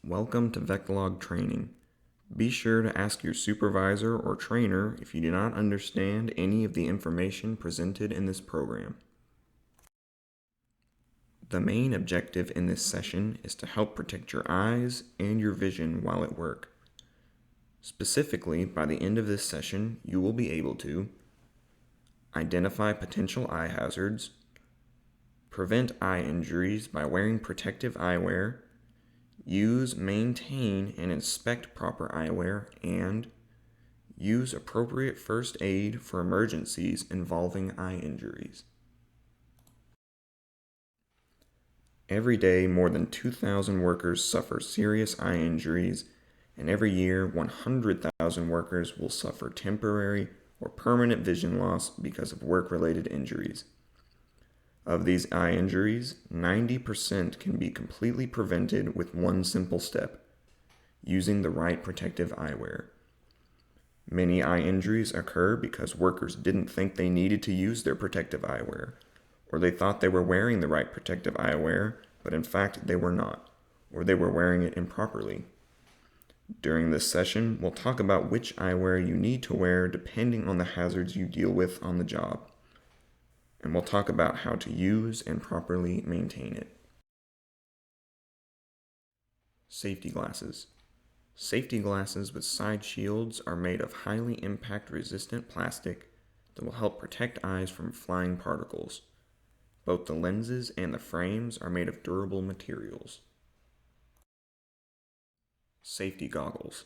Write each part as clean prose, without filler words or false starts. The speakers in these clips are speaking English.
Welcome to Vectlog Training. Be sure to ask your supervisor or trainer if you do not understand any of the information presented in this program. The main objective in this session is to help protect your eyes and your vision while at work. Specifically, by the end of this session, you will be able to identify potential eye hazards, prevent eye injuries by wearing protective eyewear, use, maintain, and inspect proper eyewear, and use appropriate first aid for emergencies involving eye injuries. Every day, more than 2,000 workers suffer serious eye injuries, and every year, 100,000 workers will suffer temporary or permanent vision loss because of work-related injuries. Of these eye injuries, 90% can be completely prevented with one simple step: using the right protective eyewear. Many eye injuries occur because workers didn't think they needed to use their protective eyewear, or they thought they were wearing the right protective eyewear, but in fact they were not, or they were wearing it improperly. During this session, we'll talk about which eyewear you need to wear depending on the hazards you deal with on the job. And we'll talk about how to use and properly maintain it. Safety glasses. Safety glasses with side shields are made of highly impact-resistant plastic that will help protect eyes from flying particles. Both the lenses and the frames are made of durable materials. Safety goggles.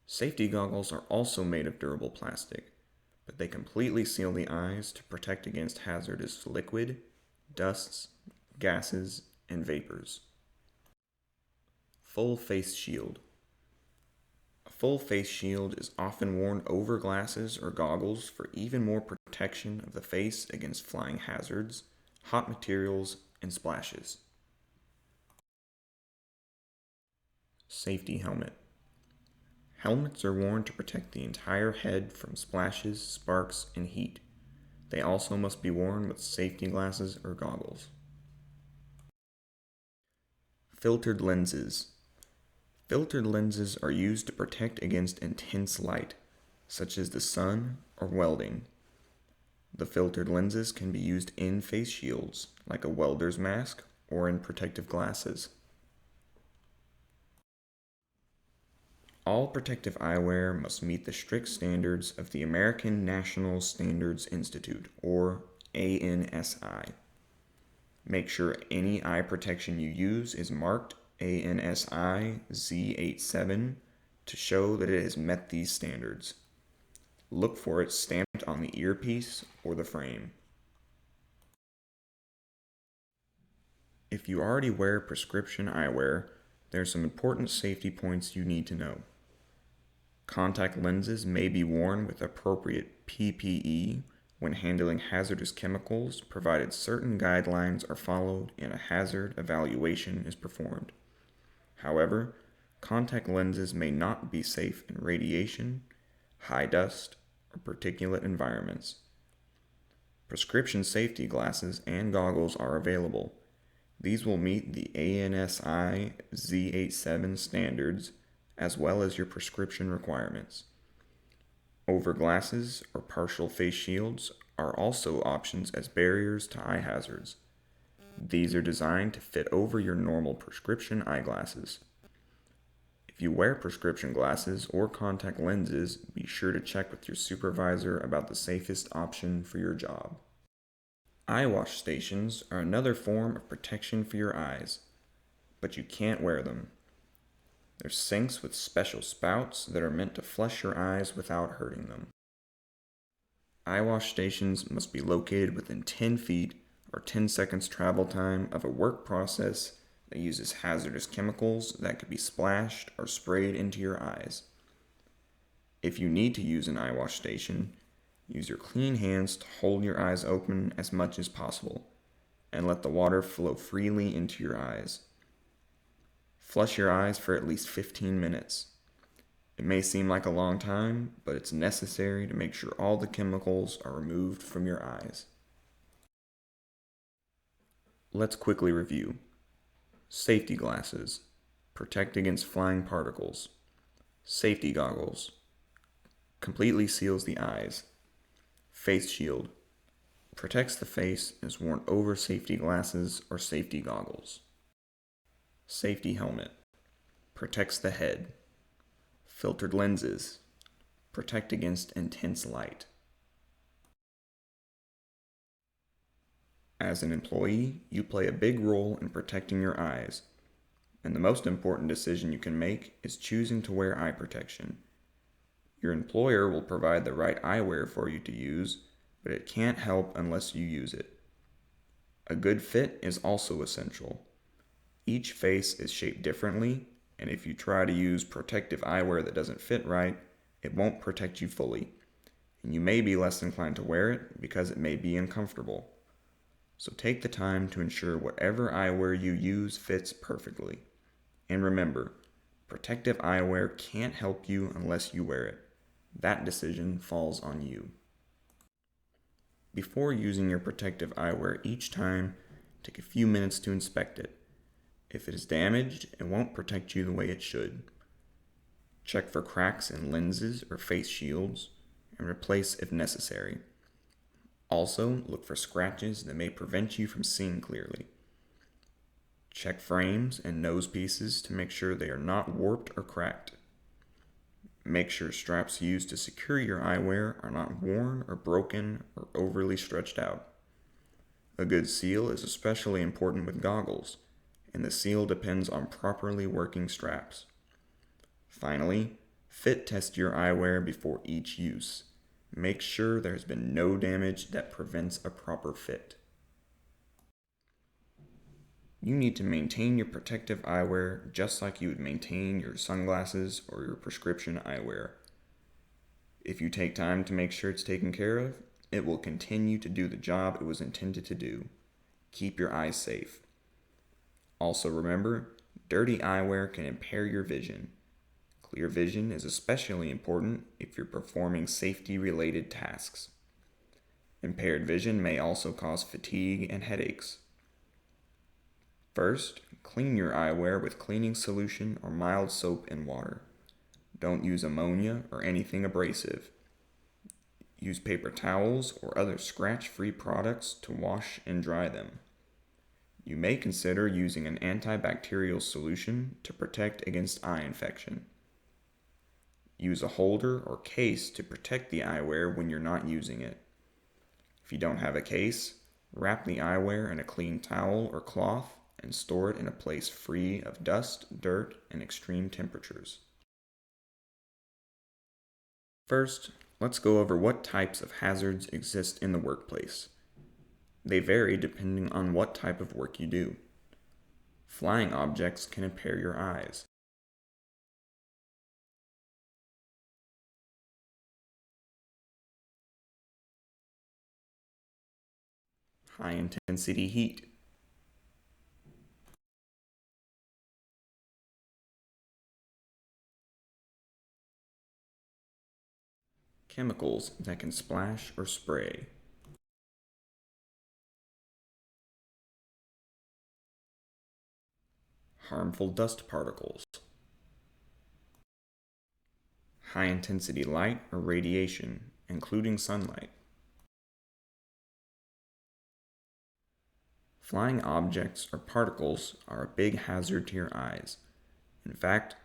Safety goggles are also made of durable plastic, but they completely seal the eyes to protect against hazardous liquid, dusts, gases, and vapors. Full face shield. A full face shield is often worn over glasses or goggles for even more protection of the face against flying hazards, hot materials, and splashes. Safety helmet. Helmets are worn to protect the entire head from splashes, sparks, and heat. They also must be worn with safety glasses or goggles. Filtered lenses. Filtered lenses are used to protect against intense light, such as the sun or welding. The filtered lenses can be used in face shields, like a welder's mask, or in protective glasses. All protective eyewear must meet the strict standards of the American National Standards Institute, or ANSI. Make sure any eye protection you use is marked ANSI Z87 to show that it has met these standards. Look for it stamped on the earpiece or the frame. If you already wear prescription eyewear, there are some important safety points you need to know. Contact lenses may be worn with appropriate PPE when handling hazardous chemicals, provided certain guidelines are followed and a hazard evaluation is performed. However, contact lenses may not be safe in radiation, high dust, or particulate environments. Prescription safety glasses and goggles are available. These will meet the ANSI Z87 standards as well as your prescription requirements. Over glasses or partial face shields are also options as barriers to eye hazards. These are designed to fit over your normal prescription eyeglasses. If you wear prescription glasses or contact lenses, be sure to check with your supervisor about the safest option for your job. Eye wash stations are another form of protection for your eyes, but you can't wear them. They're sinks with special spouts that are meant to flush your eyes without hurting them. Eye wash stations must be located within 10 feet or 10 seconds travel time of a work process that uses hazardous chemicals that could be splashed or sprayed into your eyes. If you need to use an eye wash station, use your clean hands to hold your eyes open as much as possible and let the water flow freely into your eyes. Flush your eyes for at least 15 minutes. It may seem like a long time, but it's necessary to make sure all the chemicals are removed from your eyes. Let's quickly review. Safety glasses. Protect against flying particles. Safety goggles. Completely seals the eyes. Face shield. Protects the face and is worn over safety glasses or safety goggles. Safety helmet. Protects the head. Filtered lenses. Protect against intense light. As an employee, you play a big role in protecting your eyes, and the most important decision you can make is choosing to wear eye protection. Your employer will provide the right eyewear for you to use, but it can't help unless you use it. A good fit is also essential. Each face is shaped differently, and if you try to use protective eyewear that doesn't fit right, it won't protect you fully, and you may be less inclined to wear it because it may be uncomfortable. So take the time to ensure whatever eyewear you use fits perfectly. And remember, protective eyewear can't help you unless you wear it. That decision falls on you. Before using your protective eyewear each time, take a few minutes to inspect it. If it is damaged, it won't protect you the way it should. Check for cracks in lenses or face shields, and replace if necessary. Also, look for scratches that may prevent you from seeing clearly. Check frames and nose pieces to make sure they are not warped or cracked. Make sure straps used to secure your eyewear are not worn or broken or overly stretched out. A good seal is especially important with goggles, and the seal depends on properly working straps. Finally, fit test your eyewear before each use. Make sure there has been no damage that prevents a proper fit. You need to maintain your protective eyewear just like you would maintain your sunglasses or your prescription eyewear. If you take time to make sure it's taken care of, it will continue to do the job it was intended to do. Keep your eyes safe. Also remember, dirty eyewear can impair your vision. Clear vision is especially important if you're performing safety-related tasks. Impaired vision may also cause fatigue and headaches. First, clean your eyewear with cleaning solution or mild soap and water. Don't use ammonia or anything abrasive. Use paper towels or other scratch-free products to wash and dry them. You may consider using an antibacterial solution to protect against eye infection. Use a holder or case to protect the eyewear when you're not using it. If you don't have a case, wrap the eyewear in a clean towel or cloth and store it in a place free of dust, dirt, and extreme temperatures. First, let's go over what types of hazards exist in the workplace. They vary depending on what type of work you do. Flying objects can impair your eyes. High-intensity heat. Chemicals that can splash or spray. Harmful dust particles. High-intensity light or radiation, including sunlight. Flying objects or particles are a big hazard to your eyes. In fact,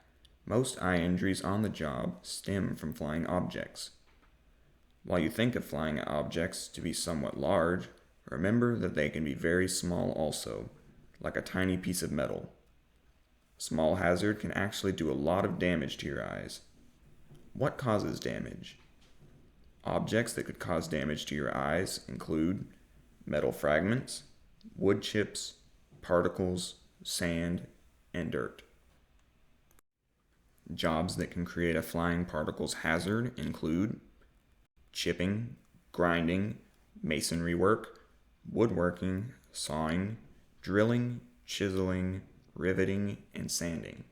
most eye injuries on the job stem from flying objects. While you think of flying objects to be somewhat large, remember that they can be very small also, like a tiny piece of metal. Small hazard can actually do a lot of damage to your eyes. What causes damage? Objects that could cause damage to your eyes include metal fragments, wood chips, particles, sand, and dirt. Jobs that can create a flying particles hazard include chipping, grinding, masonry work, woodworking, sawing, drilling, chiseling, riveting, and sanding.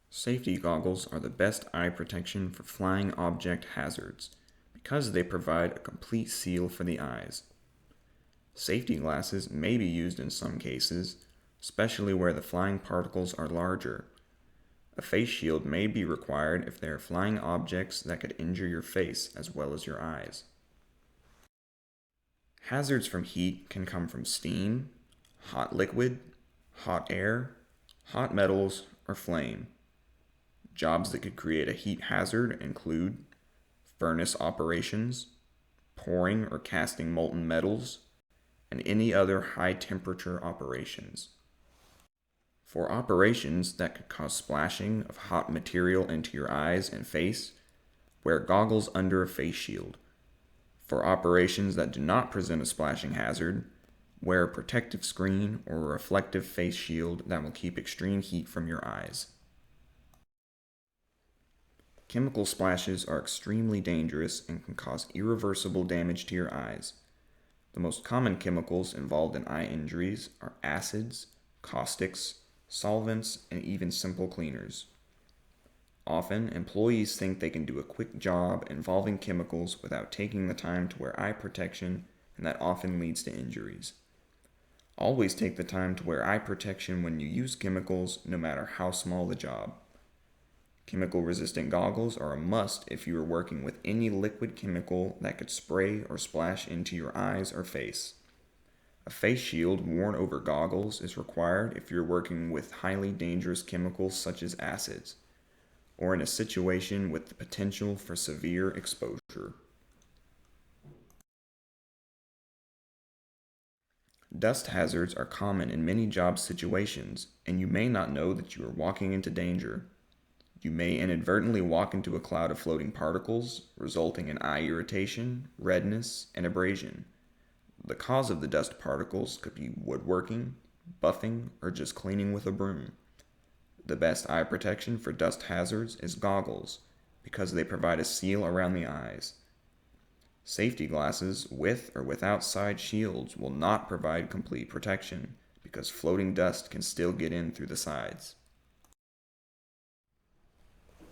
Safety goggles are the best eye protection for flying object hazards because they provide a complete seal for the eyes. Safety glasses may be used in some cases, especially where the flying particles are larger. A face shield may be required if there are flying objects that could injure your face as well as your eyes. Hazards from heat can come from steam, hot liquid, hot air, hot metals, or flame. Jobs that could create a heat hazard include furnace operations, pouring or casting molten metals, and any other high temperature operations. For operations that could cause splashing of hot material into your eyes and face, wear goggles under a face shield. For operations that do not present a splashing hazard, wear a protective screen or a reflective face shield that will keep extreme heat from your eyes. Chemical splashes are extremely dangerous and can cause irreversible damage to your eyes. The most common chemicals involved in eye injuries are acids, caustics, solvents, and even simple cleaners. Often, employees think they can do a quick job involving chemicals without taking the time to wear eye protection, and that often leads to injuries. Always take the time to wear eye protection when you use chemicals, no matter how small the job. Chemical-resistant goggles are a must if you are working with any liquid chemical that could spray or splash into your eyes or face. A face shield worn over goggles is required if you're working with highly dangerous chemicals such as acids, or in a situation with the potential for severe exposure. Dust hazards are common in many job situations, and you may not know that you are walking into danger. You may inadvertently walk into a cloud of floating particles, resulting in eye irritation, redness, and abrasion. The cause of the dust particles could be woodworking, buffing, or just cleaning with a broom. The best eye protection for dust hazards is goggles, because they provide a seal around the eyes. Safety glasses with or without side shields will not provide complete protection, because floating dust can still get in through the sides.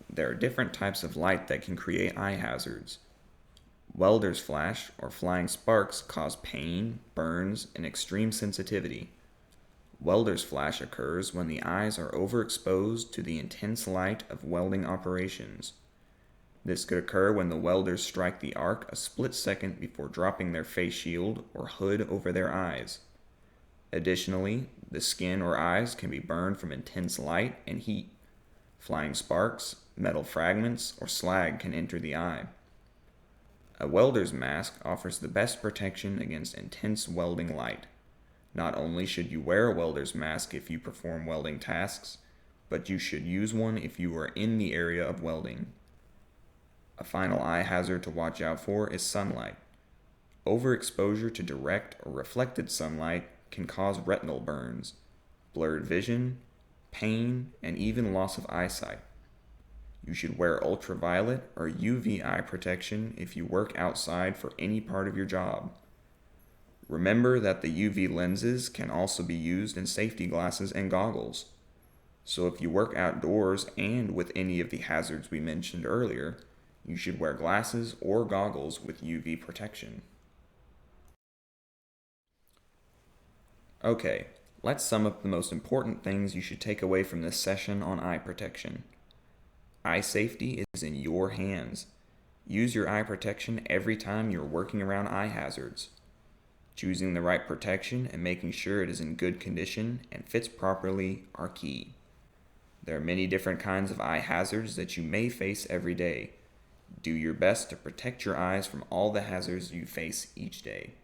There are different types of light that can create eye hazards. Welder's flash or flying sparks cause pain, burns, and extreme sensitivity. Welder's flash occurs when the eyes are overexposed to the intense light of welding operations. This could occur when the welders strike the arc a split second before dropping their face shield or hood over their eyes. Additionally, the skin or eyes can be burned from intense light and heat. Flying sparks, metal fragments, or slag can enter the eye. A welder's mask offers the best protection against intense welding light. Not only should you wear a welder's mask if you perform welding tasks, but you should use one if you are in the area of welding. A final eye hazard to watch out for is sunlight. Overexposure to direct or reflected sunlight can cause retinal burns, blurred vision, pain, and even loss of eyesight. You should wear ultraviolet or UV eye protection if you work outside for any part of your job. Remember that the UV lenses can also be used in safety glasses and goggles. So if you work outdoors and with any of the hazards we mentioned earlier, you should wear glasses or goggles with UV protection. Okay, let's sum up the most important things you should take away from this session on eye protection. Eye safety is in your hands. Use your eye protection every time you're working around eye hazards. Choosing the right protection and making sure it is in good condition and fits properly are key. There are many different kinds of eye hazards that you may face every day. Do your best to protect your eyes from all the hazards you face each day.